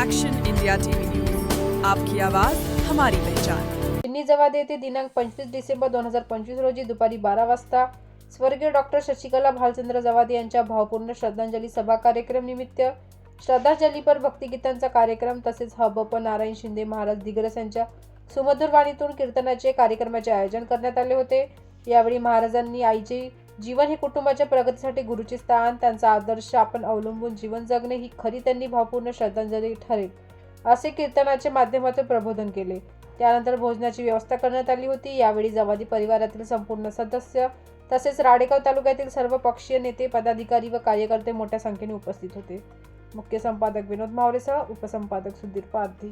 Action India TV news, आपकी आवाज हमारी पहचान। चिन्नी जवादे येथे दिनांक 25 डिसेंबर 2025 रोजी दुपारी 12 वाजता स्वर्गीय डॉक्टर शशिकला भालचंद्र जवादे यांच्या भावपूर्ण श्रद्धांजली सभा कार्यक्रम निमित्त श्रद्धांजलीपर भक्तिगीतांचा कार्यक्रम तसेच हबप नारायण शिंदे महाराज दिग्रस यांच्या सुमधुर वाणीतून कीर्तनाचे कार्यक्रमाचे आयोजन करण्यात आले होते। यावेळी महाराजांनी आईचे जीवन हे कुटुंबाच्या प्रगतीसाठी गुरुचे स्थान, त्यांचा आदर्श आपण अवलंबून जीवन जगणे ही खरी त्यांनी भावपूर्ण श्रद्धांजली ठरेल असे कीर्तनाच्या माध्यमातून प्रबोधन केले। त्यानंतर भोजनाची व्यवस्था करण्यात आली होती। यावेळी जवादी परिवारातील संपूर्ण सदस्य तसेच राडेगाव तालुक्यातील सर्व पक्षीय नेते, पदाधिकारी व कार्यकर्ते मोठ्या संख्येने उपस्थित होते। मुख्य संपादक विनोद मावरेसह उपसंपादक सुधीर पारधी।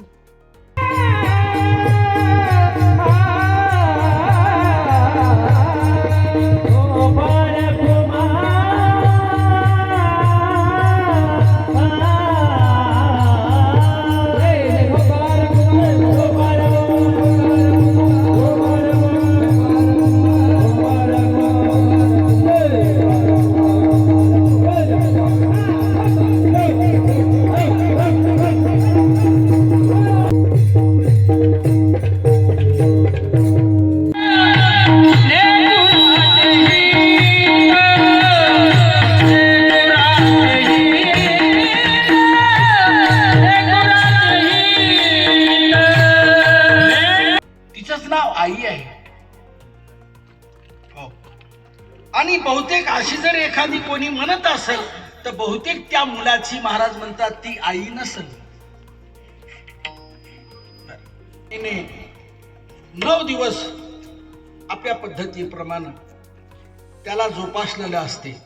नाव आई आहे आणि बहुतेक अशी जर एखादी कोणी म्हणत असेल तर बहुतेक त्या मुलाची महाराज म्हणतात ती आई नसेल। 9 दिवस आपल्या पद्धतीप्रमाणे त्याला जोपासलेलं असते।